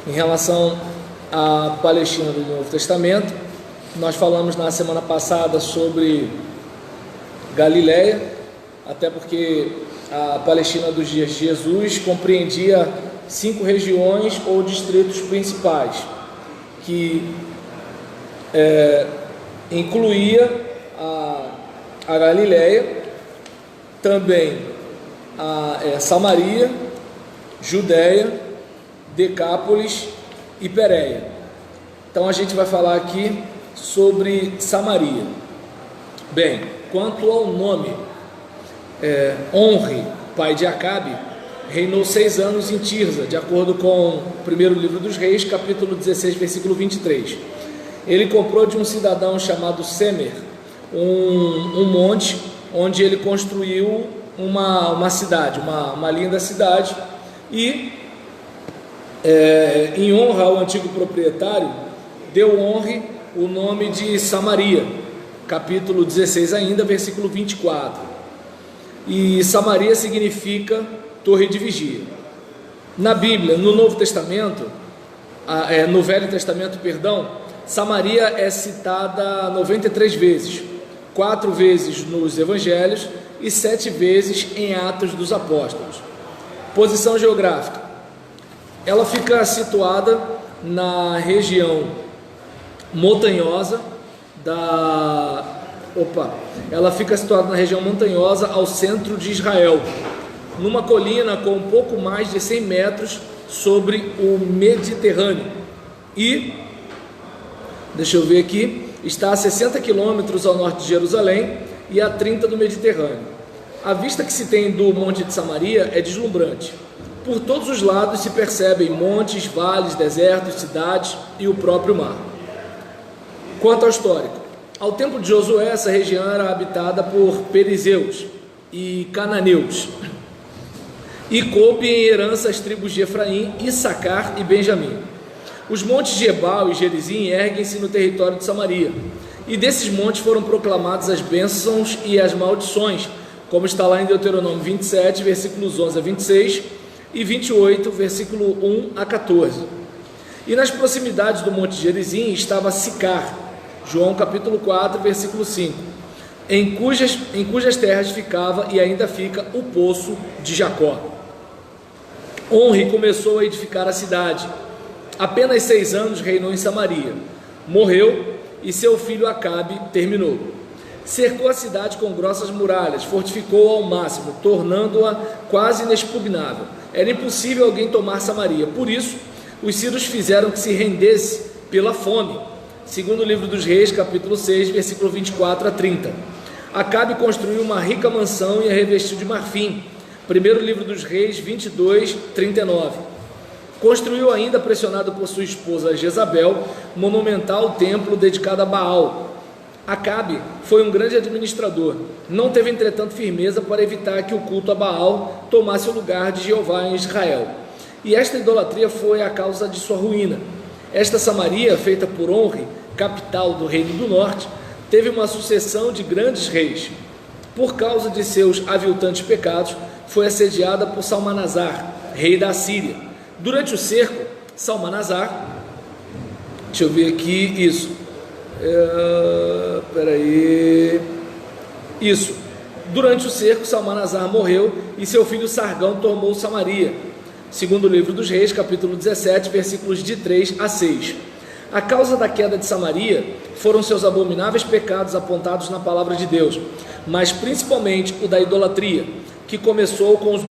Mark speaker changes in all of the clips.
Speaker 1: Em relação à Palestina do Novo Testamento, nós falamos na semana passada sobre Galileia, até porque a Palestina dos dias de Jesus compreendia 5 regiões ou distritos principais, que incluía a Galileia, também Samaria, Judéia, Decápolis e Pérea. Então a gente vai falar aqui sobre Samaria. Bem, quanto ao nome, Onri, pai de Acabe, reinou 6 anos em Tirza, de acordo com o primeiro livro dos Reis, capítulo 16, versículo 23. Ele comprou de um cidadão chamado Semer um monte onde ele construiu uma cidade, uma linda cidade, e em honra ao antigo proprietário, deu Onri o nome de Samaria, capítulo 16 ainda, versículo 24. E Samaria significa torre de vigia. Na Bíblia, no Novo Testamento, no Velho Testamento, perdão, Samaria é citada 93 vezes, 4 vezes nos Evangelhos e 7 vezes em Atos dos Apóstolos. Posição geográfica. Ela fica situada na região montanhosa ao centro de Israel, numa colina com um pouco mais de 100 metros sobre o Mediterrâneo, e, deixa eu ver aqui, está a 60 quilômetros ao norte de Jerusalém e a 30 do Mediterrâneo. A vista que se tem do Monte de Samaria é deslumbrante. Por todos os lados se percebem montes, vales, desertos, cidades e o próprio mar. Quanto ao histórico, ao tempo de Josué, essa região era habitada por perizeus e cananeus, e coube em herança as tribos de Efraim, Issacar e Benjamim. Os montes de Ebal e Gerizim erguem-se no território de Samaria, e desses montes foram proclamadas as bênçãos e as maldições, como está lá em Deuteronômio 27, versículos 11 a 26, e 28, versículo 1 a 14. E nas proximidades do monte Gerizim estava Sicar, João capítulo 4, versículo 5, em cujas terras ficava e ainda fica o poço de Jacó. Onri começou a edificar a cidade. Apenas 6 anos reinou em Samaria. Morreu e seu filho Acabe terminou. Cercou a cidade com grossas muralhas, fortificou ao máximo, tornando-a quase inexpugnável. Era impossível alguém tomar Samaria. Por isso, os sírios fizeram que se rendesse pela fome. Segundo o livro dos Reis, capítulo 6, versículo 24 a 30. Acabe construiu uma rica mansão e a revestiu de marfim. Primeiro livro dos Reis, 22, 39. Construiu ainda, pressionado por sua esposa Jezabel, monumental templo dedicado a Baal. Acabe foi um grande administrador. Não teve, entretanto, firmeza para evitar que o culto a Baal tomasse o lugar de Jeová em Israel. E esta idolatria foi a causa de sua ruína. Esta Samaria, feita por Onri, capital do Reino do Norte, teve uma sucessão de grandes reis. Por causa de seus aviltantes pecados, foi assediada por Salmanasar, rei da Assíria. Durante o cerco, Salmanasar, deixa eu ver aqui, durante o cerco, Salmanasar morreu e seu filho Sargão tomou Samaria. Segundo o livro dos Reis, capítulo 17, versículos de 3 a 6. A causa da queda de Samaria foram seus abomináveis pecados apontados na palavra de Deus, mas principalmente o da idolatria, que começou com os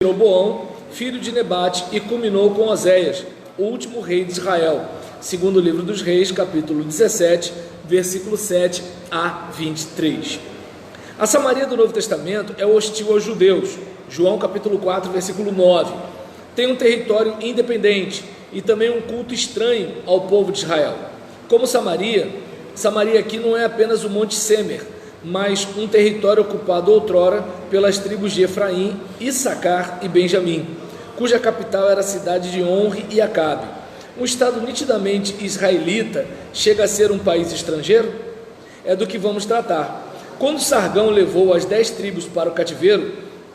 Speaker 1: Jeroboão, filho de Nebate, e culminou com Oséias, o último rei de Israel. Segundo o livro dos Reis, capítulo 17, versículo 7 a 23. A Samaria do Novo Testamento é hostil aos judeus. João capítulo 4, versículo 9. Tem um território independente e também um culto estranho ao povo de Israel. Como Samaria aqui não é apenas o Monte Semer, mas um território ocupado outrora pelas tribos de Efraim, Issacar e Benjamim, cuja capital era a cidade de Onri e Acabe. Um estado nitidamente israelita chega a ser um país estrangeiro? É do que vamos tratar. Quando Sargão levou as 10 tribos para o cativeiro,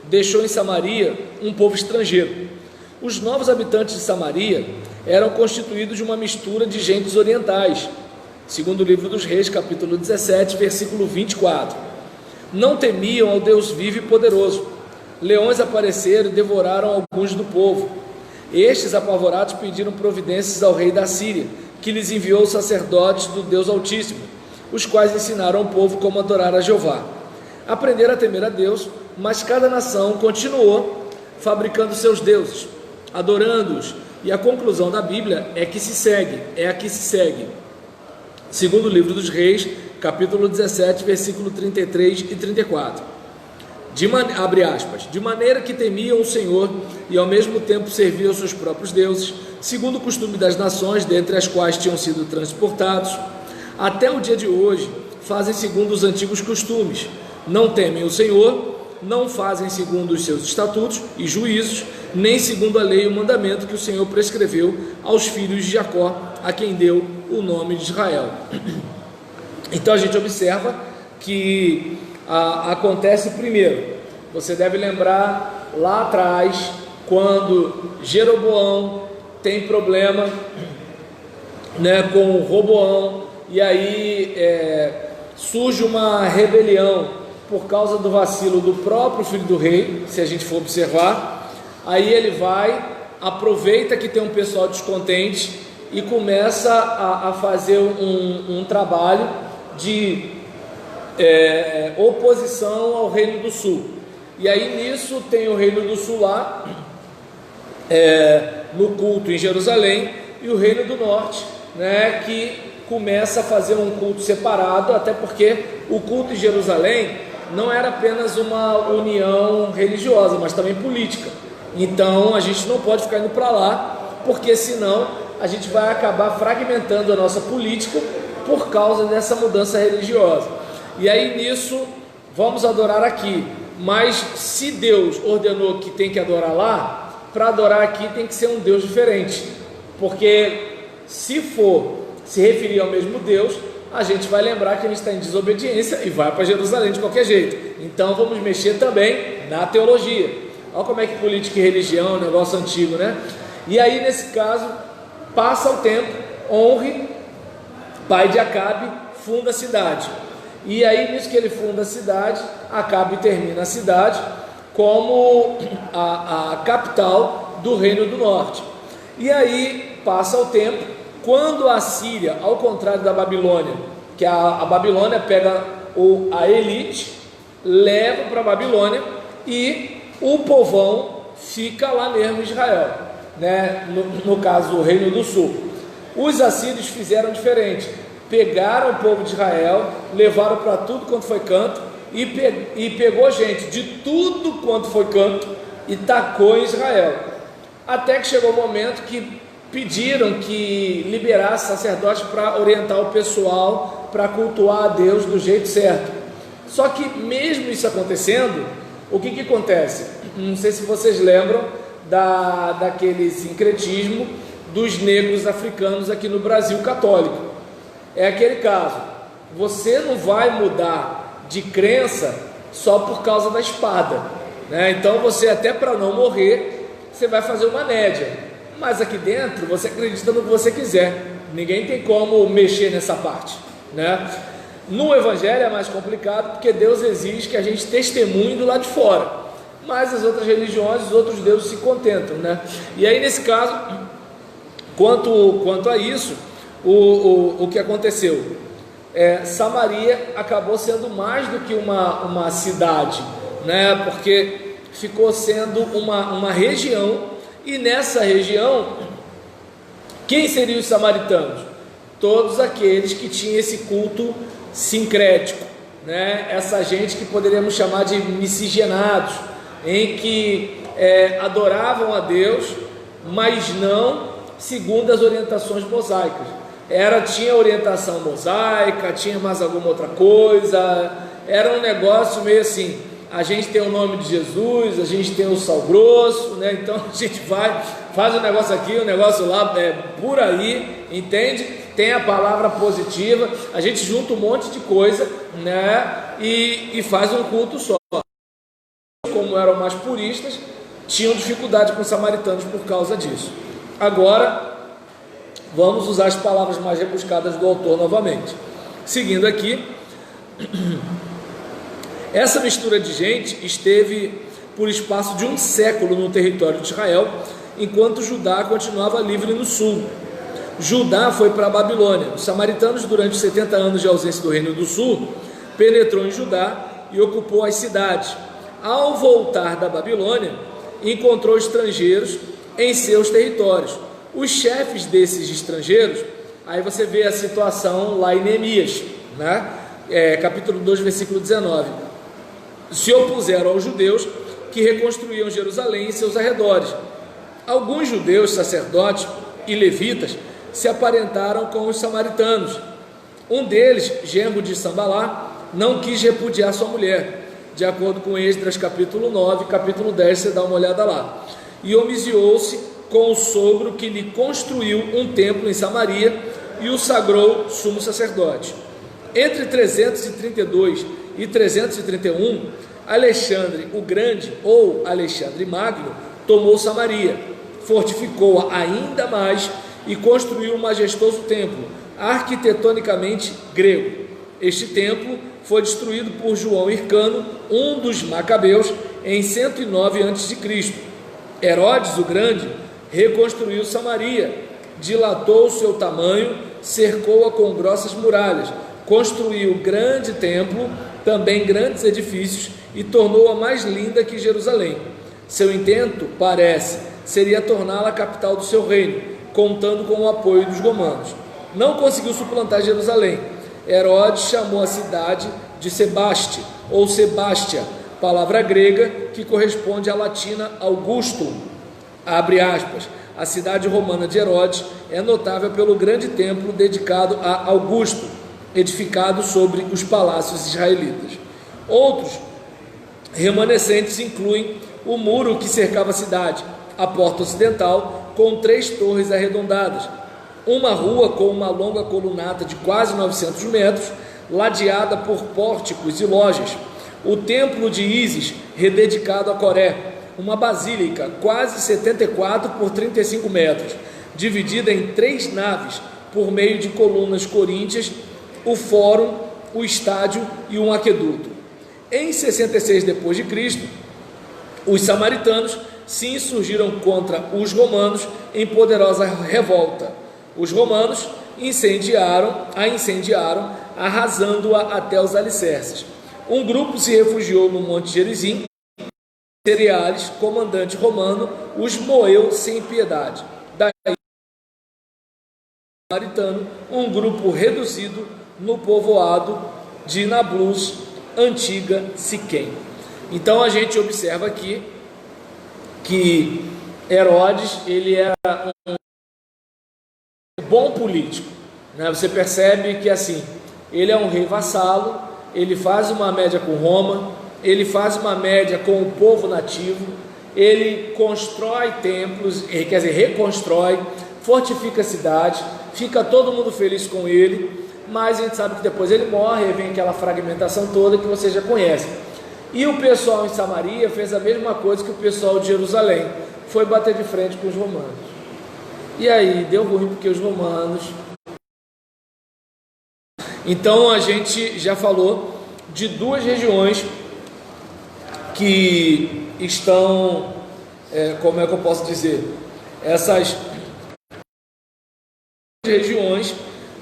Speaker 1: deixou em Samaria um povo estrangeiro. Os novos habitantes de Samaria eram constituídos de uma mistura de gentes orientais, segundo o livro dos Reis, capítulo 17, versículo 24. Não temiam ao Deus vivo e poderoso. Leões apareceram e devoraram alguns do povo. Estes, apavorados, pediram providências ao rei da Síria, que lhes enviou os sacerdotes do Deus Altíssimo, os quais ensinaram ao povo como adorar a Jeová. Aprenderam a temer a Deus, mas cada nação continuou fabricando seus deuses, adorando-os, e a conclusão da Bíblia é a que se segue, segundo o livro dos Reis, capítulo 17, versículo 33 e 34. Abre aspas, de maneira que temiam o Senhor e ao mesmo tempo serviam seus próprios deuses, segundo o costume das nações, dentre as quais tinham sido transportados, até o dia de hoje fazem segundo os antigos costumes, não temem o Senhor, não fazem segundo os seus estatutos e juízos, nem segundo a lei e o mandamento que o Senhor prescreveu aos filhos de Jacó, a quem deu o nome de Israel. Então a gente observa que acontece primeiro, você deve lembrar lá atrás, quando Jeroboão tem problema, né, com Roboão, e aí surge uma rebelião por causa do vacilo do próprio filho do rei, se a gente for observar. Aí ele vai, aproveita que tem um pessoal descontente e começa a fazer um trabalho de oposição ao Reino do Sul. E aí nisso tem o Reino do Sul lá, no culto em Jerusalém, e o Reino do Norte, né, que começa a fazer um culto separado, até porque o culto em Jerusalém não era apenas uma união religiosa, mas também política. Então a gente não pode ficar indo para lá, porque senão a gente vai acabar fragmentando a nossa política por causa dessa mudança religiosa. E aí nisso vamos adorar aqui, mas se Deus ordenou que tem que adorar lá, para adorar aqui tem que ser um Deus diferente, porque se for se referir ao mesmo Deus, a gente vai lembrar que a gente está em desobediência e vai para Jerusalém de qualquer jeito. Então vamos mexer também na teologia. Olha como é que política e religião é um negócio antigo, né? E aí nesse caso, passa o tempo, Onri, pai de Acabe, funda a cidade. E aí nisso que ele funda a cidade, Acabe termina a cidade como a capital do Reino do Norte. E aí passa o tempo, quando a Síria, ao contrário da Babilônia, que a Babilônia pega a elite, leva para a Babilônia e o povão fica lá mesmo em Israel, né? No caso o Reino do Sul. Os assírios fizeram diferente, pegaram o povo de Israel, levaram para tudo quanto foi canto e pegou gente de tudo quanto foi canto e tacou em Israel, até que chegou o momento que pediram que liberasse sacerdotes para orientar o pessoal para cultuar a Deus do jeito certo. Só que mesmo isso acontecendo, o que acontece? Não sei se vocês lembram daquele sincretismo dos negros africanos aqui no Brasil católico. É aquele caso, você não vai mudar de crença só por causa da espada, né? Então você, até para não morrer, você vai fazer uma média, mas aqui dentro você acredita no que você quiser, ninguém tem como mexer nessa parte, né? No Evangelho é mais complicado, porque Deus exige que a gente testemunhe do lado de fora, mas as outras religiões, os outros deuses se contentam, né? E aí nesse caso, quanto a isso, o que aconteceu? Samaria acabou sendo mais do que uma cidade, né? Porque ficou sendo uma região. E nessa região, quem seriam os samaritanos? Todos aqueles que tinham esse culto sincrético, né? Essa gente que poderíamos chamar de miscigenados, em que adoravam a Deus, mas não segundo as orientações mosaicas. Tinha orientação mosaica, tinha mais alguma outra coisa, era um negócio meio assim, a gente tem o nome de Jesus, a gente tem o sal grosso, né? Então a gente faz um negócio aqui, um negócio lá, por aí, entende? Tem a palavra positiva, a gente junta um monte de coisa, né? E faz um culto só. Como eram mais puristas, tinham dificuldade com os samaritanos por causa disso. Agora, vamos usar as palavras mais rebuscadas do autor novamente. Seguindo aqui, essa mistura de gente esteve por espaço de um século no território de Israel, enquanto Judá continuava livre no sul. Judá foi para a Babilônia. Os samaritanos, durante 70 anos de ausência do Reino do Sul, penetrou em Judá e ocupou as cidades. Ao voltar da Babilônia, encontrou estrangeiros em seus territórios. Os chefes desses estrangeiros, aí você vê a situação lá em Neemias, né? Capítulo 2, versículo 19, se opuseram aos judeus que reconstruíam Jerusalém e seus arredores. Alguns judeus, sacerdotes e levitas, se aparentaram com os samaritanos. Um deles, genro de Sambalá, não quis repudiar sua mulher, de acordo com Esdras capítulo 9, capítulo 10, você dá uma olhada lá, e homiciou-se com o sogro que lhe construiu um templo em Samaria e o sagrou sumo sacerdote. Entre 332 e 331, Alexandre o Grande, ou Alexandre Magno, tomou Samaria, fortificou-a ainda mais e construiu um majestoso templo, arquitetonicamente grego. Este templo foi destruído por João Hircano, um dos macabeus, em 109 a.C. Herodes o Grande reconstruiu Samaria, dilatou o seu tamanho, cercou-a com grossas muralhas, construiu grande templo, também grandes edifícios, e tornou-a mais linda que Jerusalém. Seu intento, parece, seria torná-la a capital do seu reino, contando com o apoio dos romanos. Não conseguiu suplantar Jerusalém. Herodes chamou a cidade de Sebaste, ou Sebastia, palavra grega que corresponde à latina Augustum. Abre aspas. A cidade romana de Herodes é notável pelo grande templo dedicado a Augusto, edificado sobre os palácios israelitas. Outros remanescentes incluem o muro que cercava a cidade, a porta ocidental, com 3 torres arredondadas, uma rua com uma longa colunata de quase 900 metros, ladeada por pórticos e lojas, o templo de Ísis, rededicado a Coré, uma basílica quase 74 por 35 metros, dividida em 3 naves por meio de colunas coríntias, o fórum, o estádio e um aqueduto. Em 66 d.C., os samaritanos se insurgiram contra os romanos em poderosa revolta. Os romanos a incendiaram, arrasando-a até os alicerces. Um grupo se refugiou no Monte Gerizim. Cereales, comandante romano, os moeu sem piedade. Daí, samaritano, um grupo reduzido no povoado de Nablus, antiga Siquém. Então a gente observa aqui que Herodes, ele era um bom político, né? Você percebe que assim, ele é um rei vassalo, ele faz uma média com Roma, ele faz uma média com o povo nativo, ele constrói templos, quer dizer, reconstrói, fortifica a cidade, fica todo mundo feliz com ele, mas a gente sabe que depois ele morre, e vem aquela fragmentação toda que você já conhece. E o pessoal em Samaria fez a mesma coisa que o pessoal de Jerusalém, foi bater de frente com os romanos. E aí, deu ruim porque os romanos... Então a gente já falou de 2 regiões que estão, como é que eu posso dizer, essas regiões,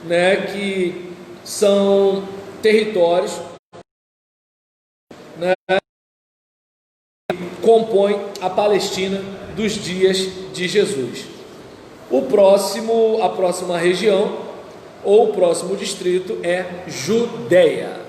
Speaker 1: né, que são territórios, né, que compõem a Palestina dos dias de Jesus. A próxima região ou o próximo distrito é Judéia.